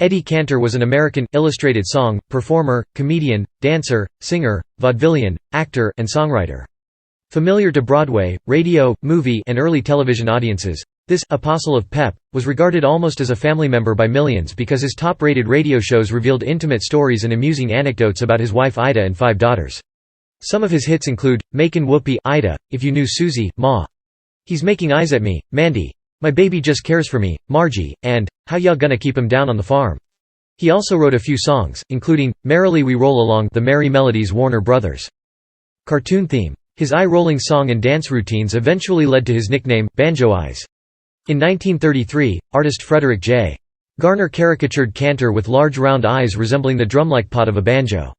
Eddie Cantor was an American, illustrated song, performer, comedian, dancer, singer, vaudevillian, actor, and songwriter. Familiar to Broadway, radio, movie, and early television audiences, this "apostle of pep" was regarded almost as a family member by millions because his top-rated radio shows revealed intimate stories and amusing anecdotes about his wife Ida and 5 daughters. Some of his hits include, "Makin' Whoopee, Ida, If You Knew Susie, Ma. He's Making Eyes at Me, Mandy, My Baby Just Cares for Me, Margie, and How Ya Gonna Keep 'Em Down on the Farm." He also wrote a few songs, including, "Merrily We Roll Along," The Merry Melodies Warner Brothers cartoon theme. His eye-rolling song and dance routines eventually led to his nickname, Banjo Eyes. In 1933, artist Frederick J. Garner caricatured Cantor with large round eyes resembling the drum-like pot of a banjo.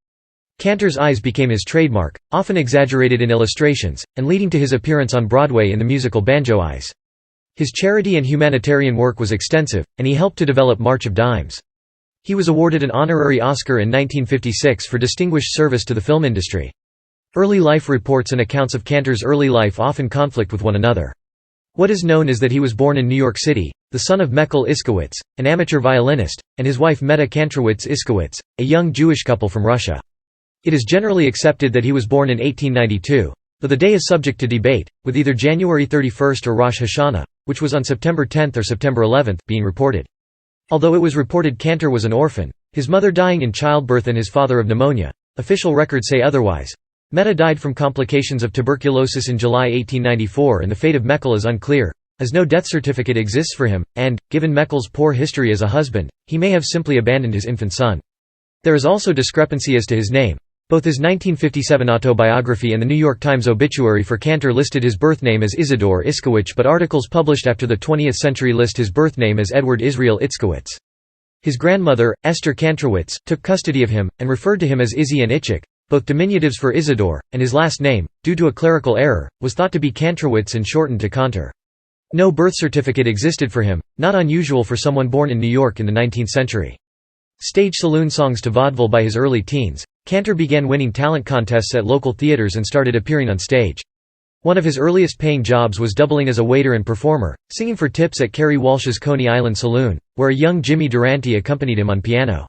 Cantor's eyes became his trademark, often exaggerated in illustrations, and leading to his appearance on Broadway in the musical Banjo Eyes. His charity and humanitarian work was extensive, and he helped to develop March of Dimes. He was awarded an honorary Oscar in 1956 for distinguished service to the film industry. Early life reports and accounts of Cantor's early life often conflict with one another. What is known is that he was born in New York City, the son of Mechel Iskowitz, an amateur violinist, and his wife Meta Kantrowitz Iskowitz, a young Jewish couple from Russia. It is generally accepted that he was born in 1892, though the day is subject to debate, with either January 31 or Rosh Hashanah, which was on September 10 or September 11, being reported. Although it was reported Cantor was an orphan, his mother dying in childbirth and his father of pneumonia, official records say otherwise. Meta died from complications of tuberculosis in July 1894 and the fate of Mechel is unclear, as no death certificate exists for him, and, given Mechel's poor history as a husband, he may have simply abandoned his infant son. There is also discrepancy as to his name. Both his 1957 autobiography and the New York Times obituary for Cantor listed his birth name as Isidore Iskowitz, but articles published after the 20th century list his birth name as Edward Israel Itzkowitz. His grandmother, Esther Kantrowitz, took custody of him, and referred to him as Izzy and Itchik, both diminutives for Isidore, and his last name, due to a clerical error, was thought to be Kantrowitz and shortened to Cantor. No birth certificate existed for him, not unusual for someone born in New York in the 19th century. Stage saloon songs to vaudeville by his early teens, Cantor began winning talent contests at local theaters and started appearing on stage. One of his earliest paying jobs was doubling as a waiter and performer, singing for tips at Kerry Walsh's Coney Island Saloon, where a young Jimmy Durante accompanied him on piano.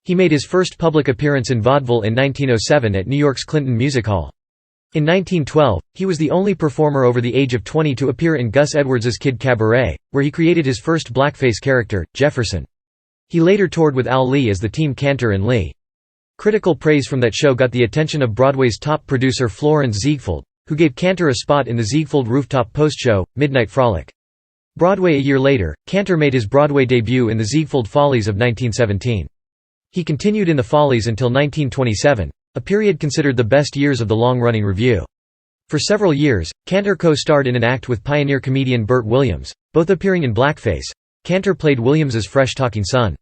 He made his first public appearance in vaudeville in 1907 at New York's Clinton Music Hall. In 1912, he was the only performer over the age of 20 to appear in Gus Edwards's Kid Cabaret, where he created his first blackface character, Jefferson. He later toured with Al Lee as the team Cantor and Lee. Critical praise from that show got the attention of Broadway's top producer Florence Ziegfeld, who gave Cantor a spot in the Ziegfeld Rooftop post-show, Midnight Frolic. Broadway. A year later, Cantor made his Broadway debut in the Ziegfeld Follies of 1917. He continued in the Follies until 1927, a period considered the best years of the long-running revue. For several years, Cantor co-starred in an act with pioneer comedian Bert Williams, both appearing in blackface. Cantor played Williams's fresh-talking son.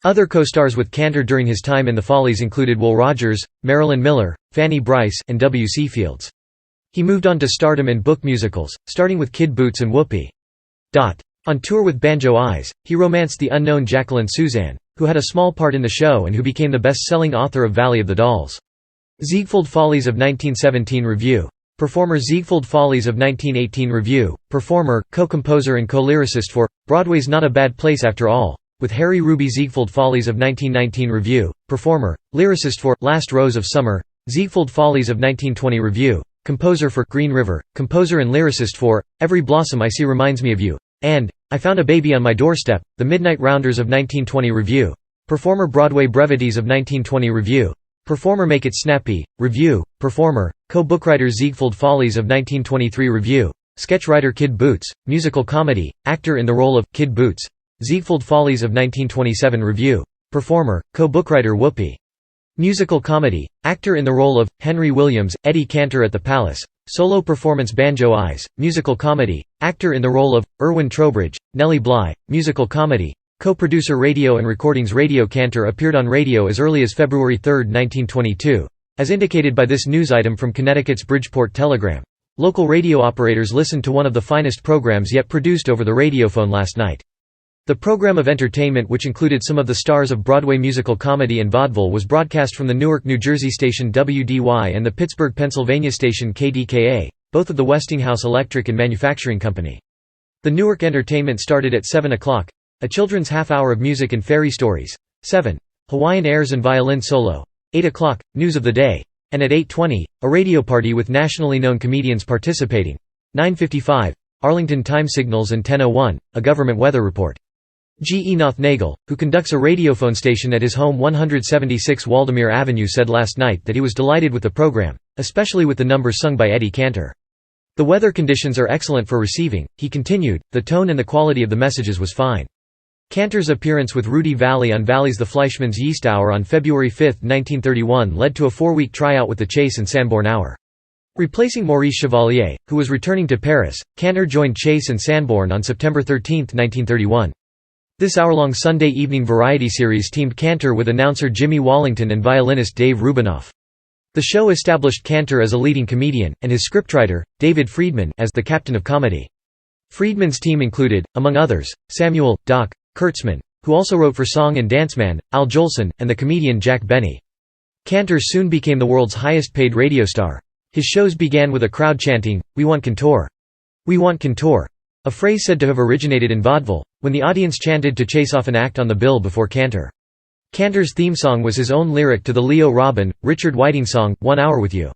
Other co-stars with Cantor during his time in the Follies included Will Rogers, Marilyn Miller, Fanny Brice, and W. C. Fields. He moved on to stardom in book musicals, starting with Kid Boots and Whoopee. On tour with Banjo Eyes, he romanced the unknown Jacqueline Suzanne, who had a small part in the show and who became the best-selling author of Valley of the Dolls. Ziegfeld Follies of 1917 Revue. Performer Ziegfeld Follies of 1918 Revue. Performer, co-composer and co-lyricist for Broadway's Not a Bad Place After All, with Harry Ruby. Ziegfeld Follies of 1919 Revue. Performer, lyricist for Last Rose of Summer. Ziegfeld Follies of 1920 Revue. Composer for Green River. Composer and lyricist for Every Blossom I See Reminds Me of You and I Found a Baby on My Doorstep. The Midnight Rounders of 1920 Revue. Performer, Broadway Brevities of 1920 Revue. Performer, Make It Snappy, Revue. Performer, co-bookwriter Ziegfeld Follies of 1923 Revue. Sketchwriter Kid Boots, musical comedy, actor in the role of Kid Boots. Ziegfeld Follies of 1927 Revue. Performer, co-bookwriter Whoopee. Musical comedy, actor in the role of Henry Williams, Eddie Cantor at the Palace. Solo performance Banjo Eyes, musical comedy, actor in the role of Erwin Trowbridge, Nellie Bly, musical comedy, co-producer radio and recordings. Radio Cantor appeared on radio as early as February 3, 1922, as indicated by this news item from Connecticut's Bridgeport Telegram. Local radio operators listened to one of the finest programs yet produced over the radiophone last night. The program of entertainment, which included some of the stars of Broadway musical comedy and vaudeville, was broadcast from the Newark, New Jersey station WDY and the Pittsburgh, Pennsylvania station KDKA, both of the Westinghouse Electric and Manufacturing Company. The Newark entertainment started at 7 o'clock. a children's half-hour of music and fairy stories. 7. Hawaiian airs and violin solo. 8 o'clock, news of the day. And at 8:20, a radio party with nationally known comedians participating. 9:55, Arlington time signals, and 10:01, a government weather report. G. Enoth Nagel, who conducts a radiophone station at his home 176 Waldemere Avenue, said last night that he was delighted with the program, especially with the numbers sung by Eddie Cantor. The weather conditions are excellent for receiving, he continued, the tone and the quality of the messages was fine. Cantor's appearance with Rudy Valley on Valley's The Fleischmann's Yeast Hour on February 5, 1931 led to a 4-week tryout with the Chase and Sanborn Hour. Replacing Maurice Chevalier, who was returning to Paris, Cantor joined Chase and Sanborn on September 13, 1931. This hour-long Sunday evening variety series teamed Cantor with announcer Jimmy Wallington and violinist Dave Rubinoff. The show established Cantor as a leading comedian, and his scriptwriter, David Friedman, as the captain of comedy. Friedman's team included, among others, Samuel Doc Kurtzman, who also wrote for Song and Dance Man, Al Jolson, and the comedian Jack Benny. Cantor soon became the world's highest-paid radio star. His shows began with a crowd chanting, "We want Cantor! We want Cantor!" a phrase said to have originated in vaudeville, when the audience chanted to chase off an act on the bill before Cantor. Cantor's theme song was his own lyric to the Leo Robin, Richard Whiting song, 1 Hour With You.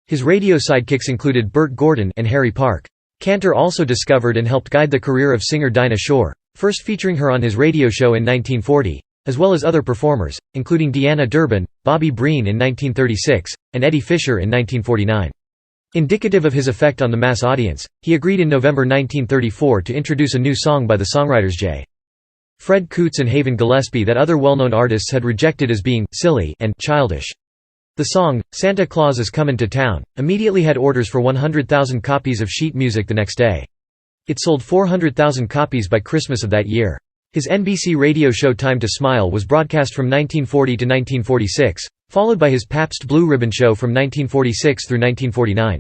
His radio sidekicks included Bert Gordon and Harry Park. Cantor also discovered and helped guide the career of singer Dinah Shore, first featuring her on his radio show in 1940, as well as other performers, including Deanna Durbin, Bobby Breen in 1936, and Eddie Fisher in 1949. Indicative of his effect on the mass audience, he agreed in November 1934 to introduce a new song by the songwriters J. Fred Coots and Haven Gillespie that other well-known artists had rejected as being «silly» and «childish». The song, "Santa Claus Is Comin' to Town," immediately had orders for 100,000 copies of sheet music the next day. It sold 400,000 copies by Christmas of that year. His NBC radio show Time to Smile was broadcast from 1940 to 1946, followed by his Pabst Blue Ribbon show from 1946 through 1949.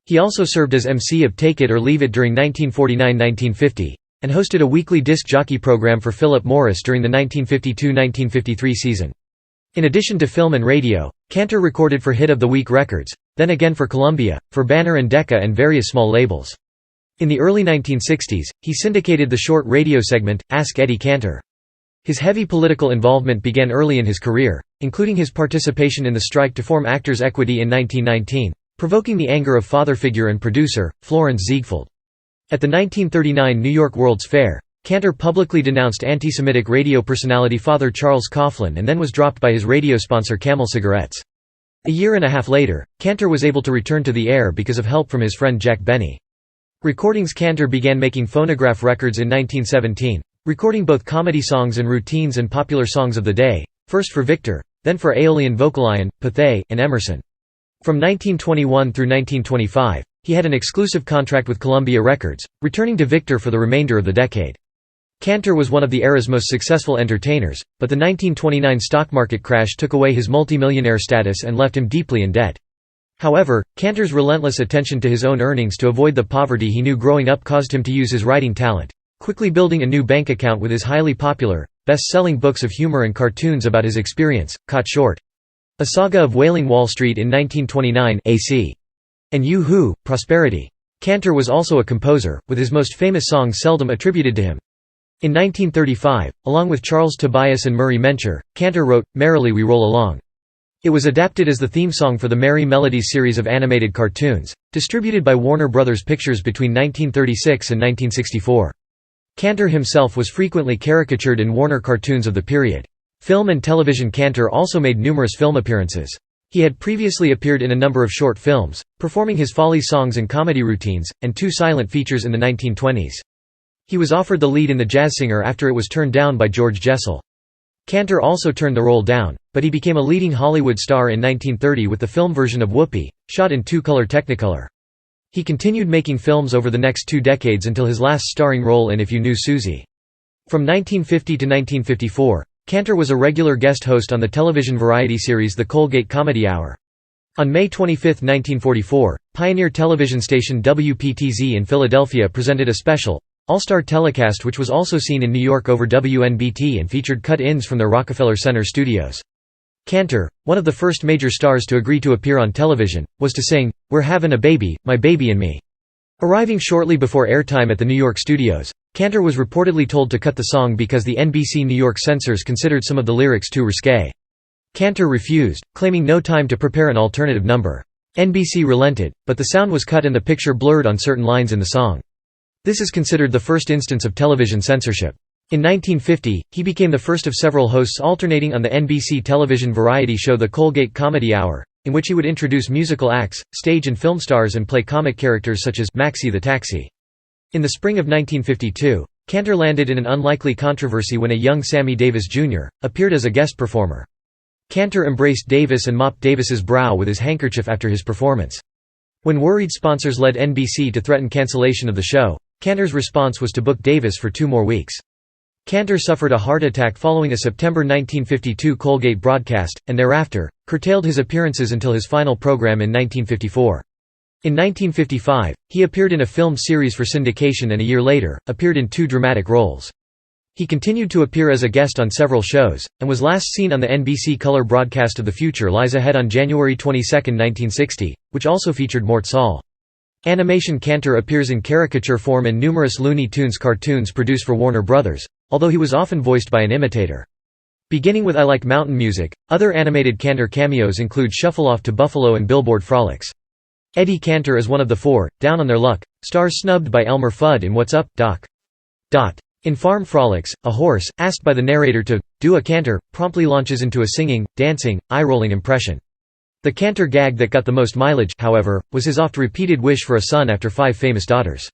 He also served as MC of Take It or Leave It during 1949–1950, and hosted a weekly disc jockey program for Philip Morris during the 1952–1953 season. In addition to film and radio, Cantor recorded for Hit of the Week Records, then again for Columbia, for Banner and Decca and various small labels. In the early 1960s, he syndicated the short radio segment, Ask Eddie Cantor. His heavy political involvement began early in his career, including his participation in the strike to form Actors' Equity in 1919, provoking the anger of father figure and producer, Florence Ziegfeld. At the 1939 New York World's Fair, Cantor publicly denounced anti-Semitic radio personality Father Charles Coughlin and then was dropped by his radio sponsor Camel Cigarettes. A year and a half later, Cantor was able to return to the air because of help from his friend Jack Benny. Recordings. Cantor began making phonograph records in 1917, recording both comedy songs and routines and popular songs of the day, first for Victor, then for Aeolian Vocalion, Pathé, and Emerson. From 1921 through 1925, he had an exclusive contract with Columbia Records, returning to Victor for the remainder of the decade. Cantor was one of the era's most successful entertainers, but the 1929 stock market crash took away his multimillionaire status and left him deeply in debt. However, Cantor's relentless attention to his own earnings to avoid the poverty he knew growing up caused him to use his writing talent, quickly building a new bank account with his highly popular, best-selling books of humor and cartoons about his experience, Caught Short. A Saga of Wailing Wall Street in 1929 AC. And You-Hoo, Prosperity. Cantor was also a composer, with his most famous song seldom attributed to him. In 1935, along with Charles Tobias and Murray Mencher, Cantor wrote, Merrily We Roll Along. It was adapted as the theme song for the Merry Melodies series of animated cartoons, distributed by Warner Brothers Pictures between 1936 and 1964. Cantor himself was frequently caricatured in Warner cartoons of the period. Film and television. Cantor also made numerous film appearances. He had previously appeared in a number of short films, performing his folly songs and comedy routines, and 2 silent features in the 1920s. He was offered the lead in The Jazz Singer after it was turned down by George Jessel. Cantor also turned the role down, but he became a leading Hollywood star in 1930 with the film version of Whoopi, shot in 2-color Technicolor. He continued making films over the next 2 decades until his last starring role in If You Knew Susie. From 1950 to 1954, Cantor was a regular guest host on the television variety series The Colgate Comedy Hour. On May 25, 1944, pioneer television station WPTZ in Philadelphia presented a special, all-star telecast which was also seen in New York over WNBT and featured cut-ins from their Rockefeller Center studios. Cantor, one of the first major stars to agree to appear on television, was to sing, We're Havin' a Baby, My Baby and Me. Arriving shortly before airtime at the New York studios, Cantor was reportedly told to cut the song because the NBC New York censors considered some of the lyrics too risque. Cantor refused, claiming no time to prepare an alternative number. NBC relented, but the sound was cut and the picture blurred on certain lines in the song. This is considered the first instance of television censorship. In 1950, he became the first of several hosts alternating on the NBC television variety show The Colgate Comedy Hour, in which he would introduce musical acts, stage and film stars and play comic characters such as Maxie the Taxi. In the spring of 1952, Cantor landed in an unlikely controversy when a young Sammy Davis Jr. appeared as a guest performer. Cantor embraced Davis and mopped Davis's brow with his handkerchief after his performance. When worried sponsors led NBC to threaten cancellation of the show, Cantor's response was to book Davis for 2 more weeks. Cantor suffered a heart attack following a September 1952 Colgate broadcast, and thereafter, curtailed his appearances until his final program in 1954. In 1955, he appeared in a film series for syndication and a year later, appeared in 2 dramatic roles. He continued to appear as a guest on several shows, and was last seen on the NBC color broadcast of The Future Lies Ahead on January 22, 1960, which also featured Mort Sahl. Animation Cantor appears in caricature form in numerous Looney Tunes cartoons produced for Warner Brothers, although he was often voiced by an imitator. Beginning with I Like Mountain Music, other animated Cantor cameos include Shuffle Off to Buffalo and Billboard Frolics. Eddie Cantor is one of the 4, Down on Their Luck, stars snubbed by Elmer Fudd in What's Up, Doc? In Farm Frolics, a horse, asked by the narrator to do a canter, promptly launches into a singing, dancing, eye-rolling impression. The Cantor gag that got the most mileage, however, was his oft-repeated wish for a son after 5 famous daughters.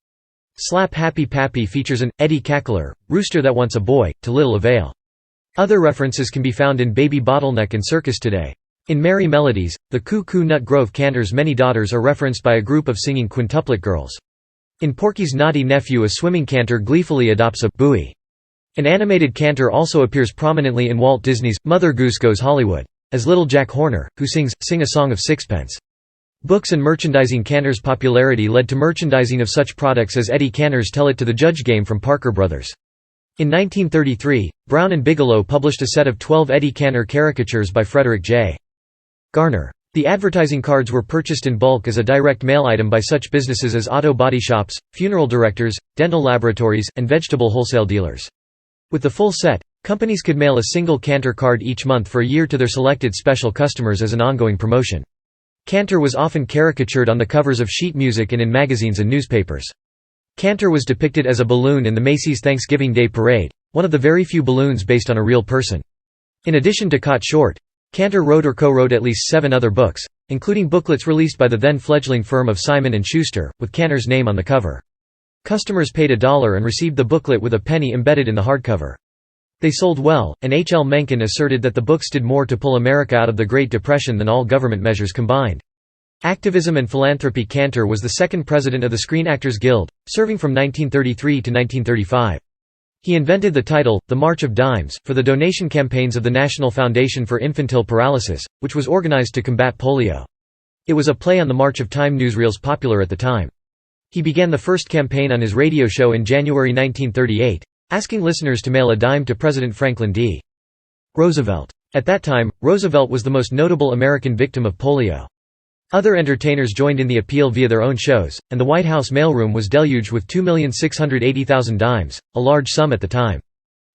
Slap Happy Pappy features an Eddie cackler, rooster that wants a boy, to little avail. Other references can be found in Baby Bottleneck and Circus Today. In Merry Melodies, the Cuckoo Nut Grove Cantor's many daughters are referenced by a group of singing quintuplet girls. In Porky's Naughty Nephew, a swimming cantor gleefully adopts a buoy. An animated cantor also appears prominently in Walt Disney's Mother Goose Goes Hollywood, as Little Jack Horner, who sings Sing a Song of Sixpence. Books and merchandising. Cantor's popularity led to merchandising of such products as Eddie Cantor's Tell It to the Judge game from Parker Brothers. In 1933, Brown and Bigelow published a set of 12 Eddie Cantor caricatures by Frederick J. Garner. The advertising cards were purchased in bulk as a direct mail item by such businesses as auto body shops, funeral directors, dental laboratories, and vegetable wholesale dealers. With the full set, companies could mail a single Cantor card each month for a year to their selected special customers as an ongoing promotion. Cantor was often caricatured on the covers of sheet music and in magazines and newspapers. Cantor was depicted as a balloon in the Macy's Thanksgiving Day Parade, one of the very few balloons based on a real person. In addition to Caught Short, Cantor wrote or co-wrote at least 7 other books, including booklets released by the then-fledgling firm of Simon & Schuster, with Cantor's name on the cover. Customers paid $1 and received the booklet with a penny embedded in the hardcover. They sold well, and H. L. Mencken asserted that the books did more to pull America out of the Great Depression than all government measures combined. Activism and philanthropy. Cantor was the 2nd president of the Screen Actors Guild, serving from 1933 to 1935. He invented the title, The March of Dimes, for the donation campaigns of the National Foundation for Infantile Paralysis, which was organized to combat polio. It was a play on the March of Time newsreels popular at the time. He began the first campaign on his radio show in January 1938, asking listeners to mail a dime to President Franklin D. Roosevelt. At that time, Roosevelt was the most notable American victim of polio. Other entertainers joined in the appeal via their own shows, and the White House mailroom was deluged with 2,680,000 dimes, a large sum at the time.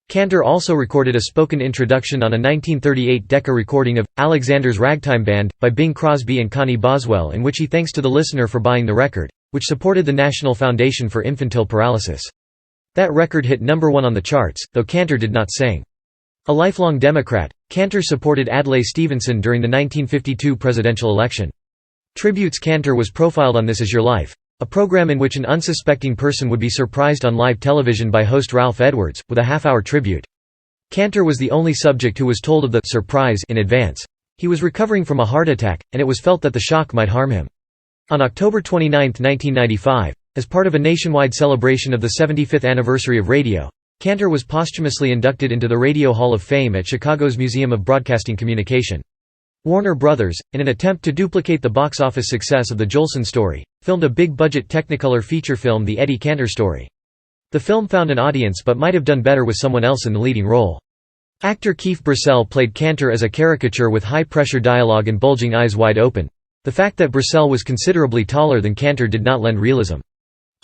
Cantor also recorded a spoken introduction on a 1938 Decca recording of Alexander's Ragtime Band by Bing Crosby and Connie Boswell, in which he thanks to the listener for buying the record, which supported the National Foundation for Infantile Paralysis. That record hit number 1 on the charts, though Cantor did not sing. A lifelong Democrat, Cantor supported Adlai Stevenson during the 1952 presidential election. Tributes. Cantor was profiled on This Is Your Life, a program in which an unsuspecting person would be surprised on live television by host Ralph Edwards, with a half-hour tribute. Cantor was the only subject who was told of the surprise in advance. He was recovering from a heart attack, and it was felt that the shock might harm him. On October 29, 1995, as part of a nationwide celebration of the 75th anniversary of radio, Cantor was posthumously inducted into the Radio Hall of Fame at Chicago's Museum of Broadcasting Communication. Warner Brothers, in an attempt to duplicate the box office success of The Jolson Story, filmed a big-budget Technicolor feature film, The Eddie Cantor Story. The film found an audience but might have done better with someone else in the leading role. Actor Keith Brissell played Cantor as a caricature with high-pressure dialogue and bulging eyes wide open. The fact that Brissell was considerably taller than Cantor did not lend realism.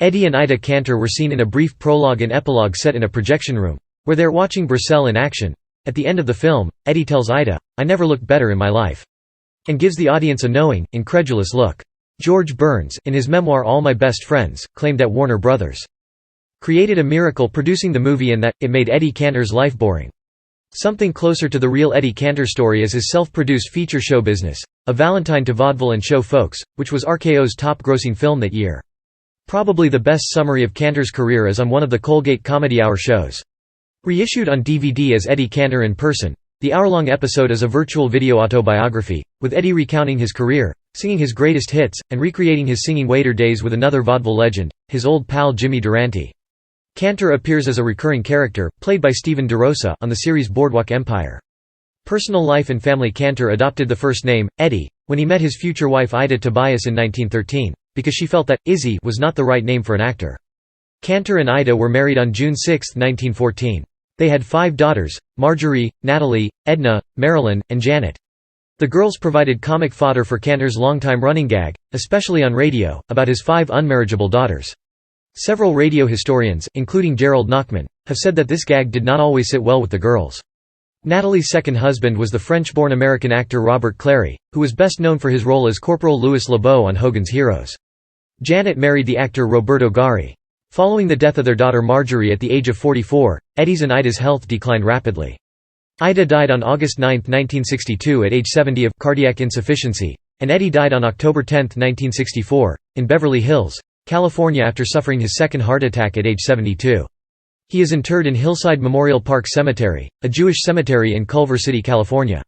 Eddie and Ida Cantor were seen in a brief prologue and epilogue set in a projection room, where they're watching Brissell in action. At the end of the film, Eddie tells Ida, "I never looked better in my life," and gives the audience a knowing, incredulous look. George Burns, in his memoir All My Best Friends, claimed that Warner Bros. created a miracle producing the movie and that it made Eddie Cantor's life boring. Something closer to the real Eddie Cantor story is his self-produced feature show Business, A Valentine to Vaudeville and Show Folks, which was RKO's top-grossing film that year. Probably the best summary of Cantor's career is on one of the Colgate Comedy Hour shows. Reissued on DVD as Eddie Cantor in Person, the hour-long episode is a virtual video autobiography, with Eddie recounting his career, singing his greatest hits, and recreating his singing waiter days with another vaudeville legend, his old pal Jimmy Durante. Cantor appears as a recurring character, played by Stephen DeRosa, on the series Boardwalk Empire. Personal life and family. Cantor adopted the first name, Eddie, when he met his future wife Ida Tobias in 1913, because she felt that Izzy was not the right name for an actor. Cantor and Ida were married on June 6, 1914. They had 5 daughters, Marjorie, Natalie, Edna, Marilyn, and Janet. The girls provided comic fodder for Cantor's longtime running gag, especially on radio, about his 5 unmarriageable daughters. Several radio historians, including Gerald Nachman, have said that this gag did not always sit well with the girls. Natalie's second husband was the French-born American actor Robert Clary, who was best known for his role as Corporal Louis LeBeau on Hogan's Heroes. Janet married the actor Roberto Gari. Following the death of their daughter Marjorie at the age of 44, Eddie's and Ida's health declined rapidly. Ida died on August 9, 1962 at age 70 of cardiac insufficiency, and Eddie died on October 10, 1964, in Beverly Hills, California after suffering his second heart attack at age 72. He is interred in Hillside Memorial Park Cemetery, a Jewish cemetery in Culver City, California.